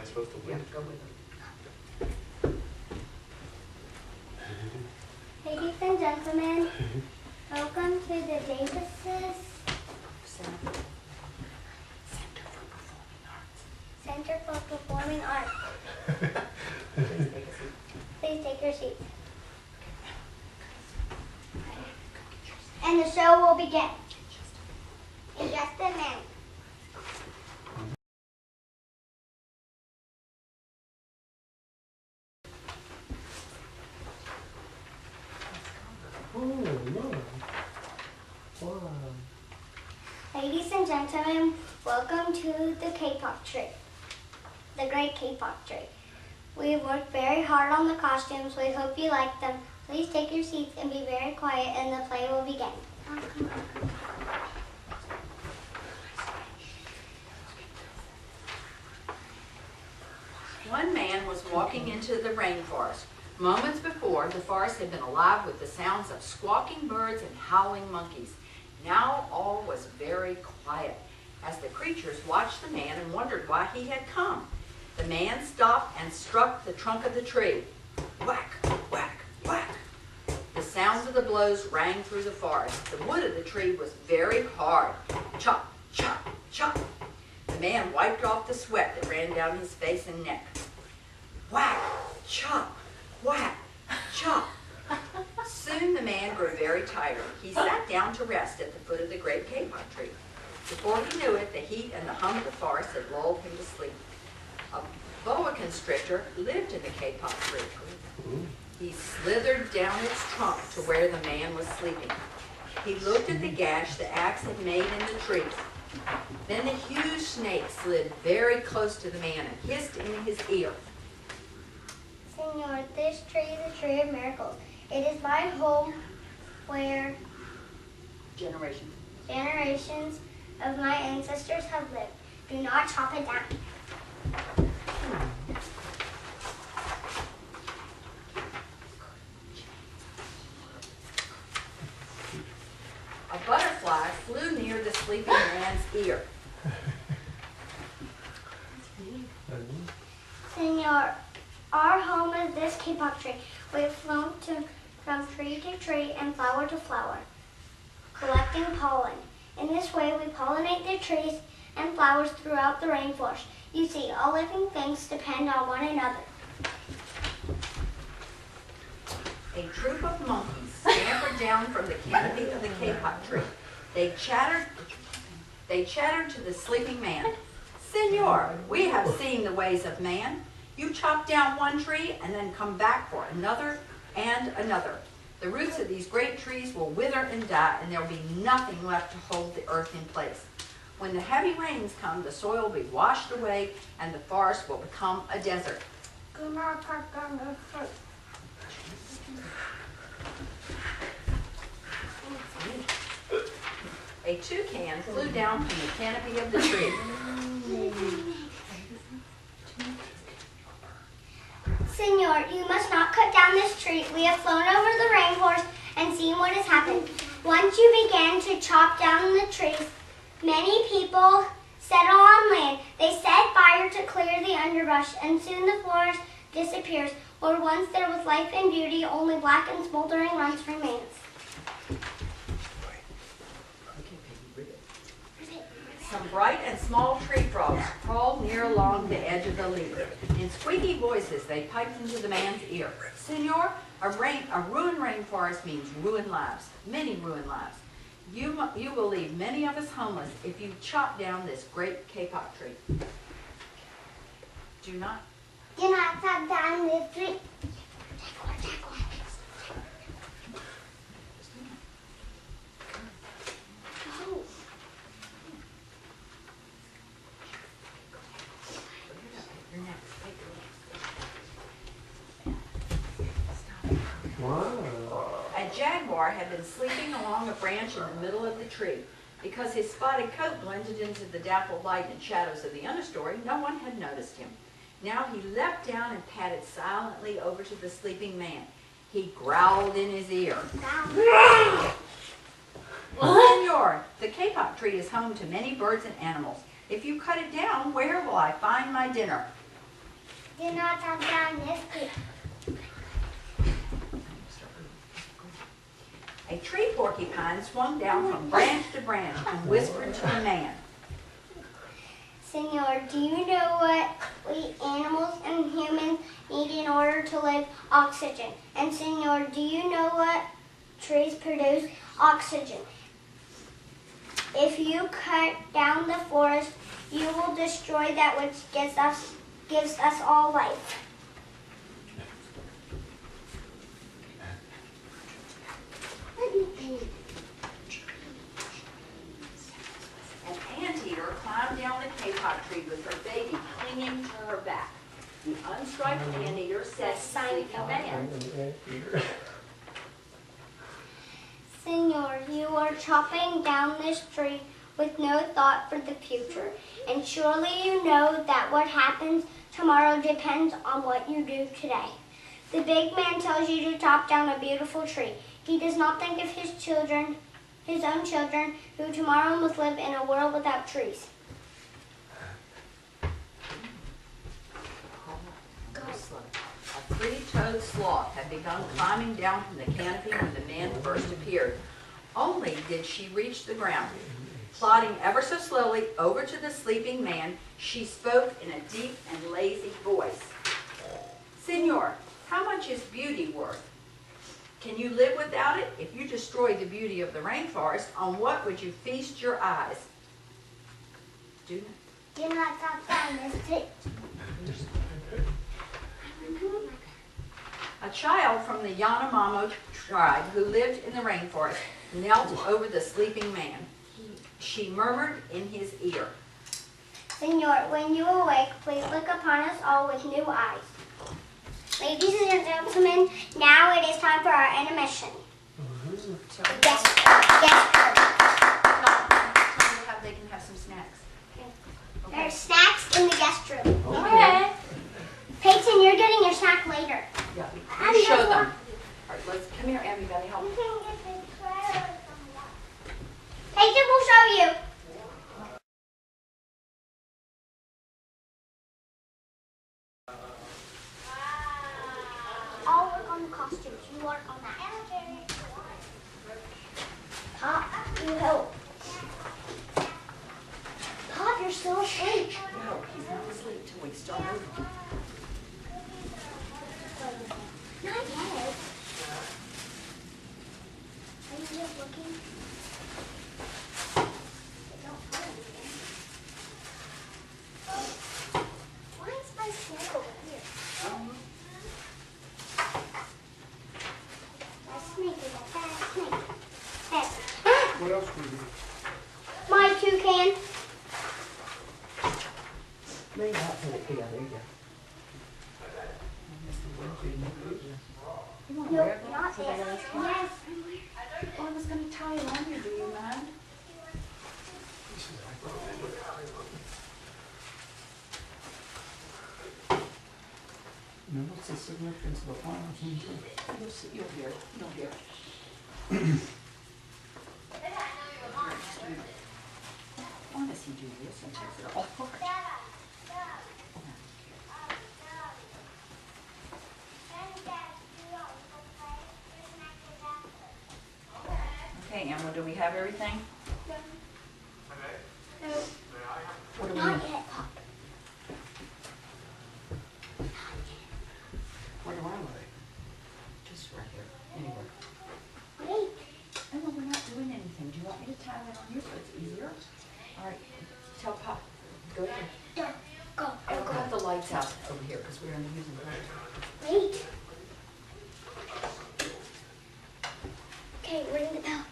supposed to win? Yeah, go with them. Ladies and gentlemen, welcome to the Davises Center for Performing Arts. Please take your seats. And the show will begin in just a minute. Oh, no. Wow. Ladies and gentlemen, welcome to the Kapok tree, the great Kapok tree. We have worked very hard on the costumes. We hope you like them. Please take your seats and be very quiet, and the play will begin. One man was walking into the rainforest. Moments before, the forest had been alive with the sounds of squawking birds and howling monkeys. Now all was very quiet as the creatures watched the man and wondered why he had come. The man stopped and struck the trunk of the tree. Whack, whack, whack. The sounds of the blows rang through the forest. The wood of the tree was very hard. Chop, chop, chop. The man wiped off the sweat that ran down his face and neck. Whack, chop, whack, chop. Soon the man grew very tired. He sat down to rest at the foot of the great kapok tree. Before he knew it, the heat and the hum of the forest had lulled him to sleep. A boa constrictor lived in the kapok tree. He slithered down its trunk to where the man was sleeping. He looked at the gash the axe had made in the tree. Then a huge snake slid very close to the man and hissed in his ear. Senor, this tree is a tree of miracles. It is my home where generations of my ancestors have lived. Do not chop it down. A butterfly flew near the sleeping man's ear. Senor, our home is this kapok tree. We have flown from tree to tree and flower to flower, collecting pollen. In this way, we pollinate the trees and flowers throughout the rainforest. You see, all living things depend on one another. A troop of monkeys scampered down from the canopy of the kapok tree. They chattered to the sleeping man. Senor, we have seen the ways of man. You chop down one tree and then come back for another and another. The roots of these great trees will wither and die, and there will be nothing left to hold the earth in place. When the heavy rains come, the soil will be washed away and the forest will become a desert. Do not cut down the fruit. A toucan flew down from the canopy of the tree. Senor, you must not cut down this tree. We have flown over the rainforest and seen what has happened. Once you begin to chop down the trees, many people settle on land. They set fire to clear the underbrush, and soon the forest disappears. Where once there was life and beauty, only black and smoldering ruins remains. Some bright and small tree frogs crawled near along the edge of the leaf. In squeaky voices, they piped into the man's ear. Senor, a ruined rainforest means ruined lives, many ruined lives. You will leave many of us homeless if you chop down this great kapok tree. Do not chop down this tree. Wow. A jaguar had been sleeping along a branch in the middle of the tree. Because his spotted coat blended into the dappled light and shadows of the understory, no one had noticed him. Now he leapt down and padded silently over to the sleeping man. He growled in his ear. Senor, the kapok tree is home to many birds and animals. If you cut it down, where will I find my dinner? Do not chop down this tree. A tree porcupine swung down from branch to branch and whispered to a man. Senor, do you know what we animals and humans need in order to live? Oxygen. And Senor, do you know what trees produce? Oxygen. If you cut down the forest, you will destroy that which gives us all life. An anteater climbed down the kapok tree with her baby clinging to her back. The unstriped anteater said, "Sleeping man." Senor, you are chopping down this tree with no thought for the future. And surely you know that what happens tomorrow depends on what you do today. The big man tells you to chop down a beautiful tree. He does not think of his own children, who tomorrow must live in a world without trees. A three-toed sloth had begun climbing down from the canopy when the man first appeared. Only did she reach the ground. Plodding ever so slowly over to the sleeping man, she spoke in a deep and lazy voice. "Senor, how much is beauty worth? Can you live without it? If you destroy the beauty of the rainforest, on what would you feast your eyes?" Do not chop down this tree. A child from the Yanomamo tribe who lived in the rainforest knelt over the sleeping man. She murmured in his ear. Senor, when you awake, please look upon us all with new eyes. Ladies and gentlemen, now it is time for our intermission. Yes, They can have some snacks. There's snacks in the guest room. Okay. Peyton, you're getting your snack later. Yeah, you show them. All right, let's come here, Abby. You gotta help me. Peyton will show you. I'll work on the costumes. You work on that. Pop, you help. Pop, you're still asleep. No, he's not asleep till we start over. Not yet. Are you just looking? Don't put it here. Why is my snake over here? That snake is a bad snake. Hey. What else do you do? My toucan. Lay that put it together, yeah. You want to wear No, that? not So they this. don't- Yes. Oh, I was going to tie it on you. Do you mind? Now, what's the significance of the flowers? You'll see. You'll hear. You'll hear. Why does he do this and takes it all apart? Okay, Emma, do we have everything? No. What do we Not need? yet, Pop. Where are they? Just right here. Anywhere. Wait. Emma, we're not doing anything. Do you want me to tie that on you so it's easier? All right. Tell Pop. Go ahead. Go. Go. I'll cut the lights out over here because we're only using the lights. Wait. Okay, ring the bell.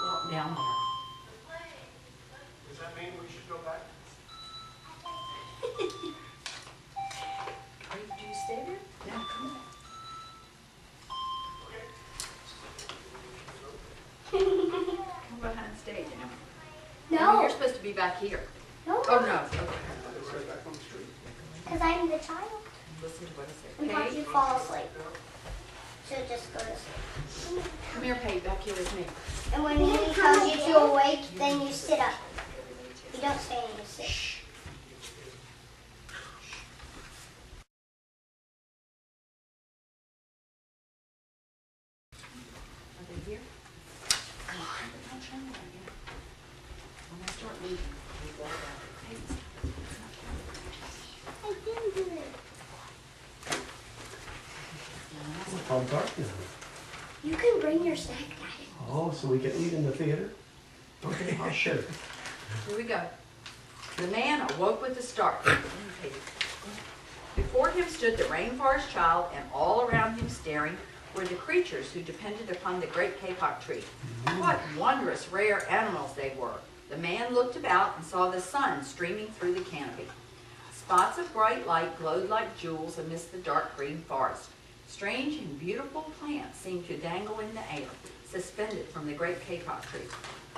Walk down there. Does that mean we should go back? Do you stay there? No, come on. Come behind stage, Emma. Emma, No. you're supposed to be back here. No. Oh, no. Okay. Right back on the street. Because I'm the child. Listen to what I say. And watch Okay? you fall asleep. So just go to sleep. Come here, Pate, back here with me. And when he tells you to awake, then you sit up. You don't stand, you sit. Are they here? Come on, don't show me that yet. When I start leaving, we go down. Pate, it's not coming. I didn't do it. It's all dark now. You can bring your snack, Daddy. Oh, so we can eat in the theater? Okay, I'll share. Here we go. The man awoke with a start. Before him stood the rainforest child, and all around him staring were the creatures who depended upon the great kapok tree. What wondrous, rare animals they were. The man looked about and saw the sun streaming through the canopy. Spots of bright light glowed like jewels amidst the dark green forest. Strange and beautiful plants seemed to dangle in the air, suspended from the great kapok tree.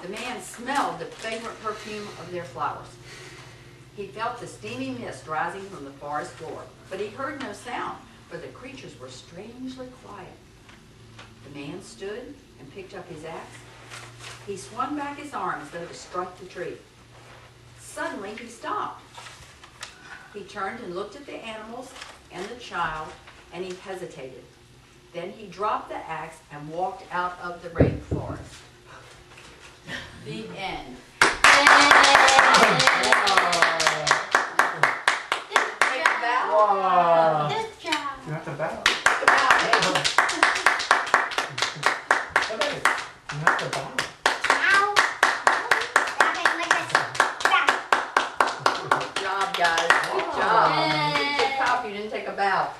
The man smelled the fragrant perfume of their flowers. He felt the steamy mist rising from the forest floor, but he heard no sound, for the creatures were strangely quiet. The man stood and picked up his axe. He swung back his arm as though to strike the tree. Suddenly he stopped. He turned and looked at the animals and the child, and he hesitated. Then he dropped the axe and walked out of the rainforest. The end. Take a bow. Wow. Good job. You have to bow. Okay, you have to bow. Ow. Grab it like this. Grab. Good job, guys. Good job. Good cop, you didn't take a bow.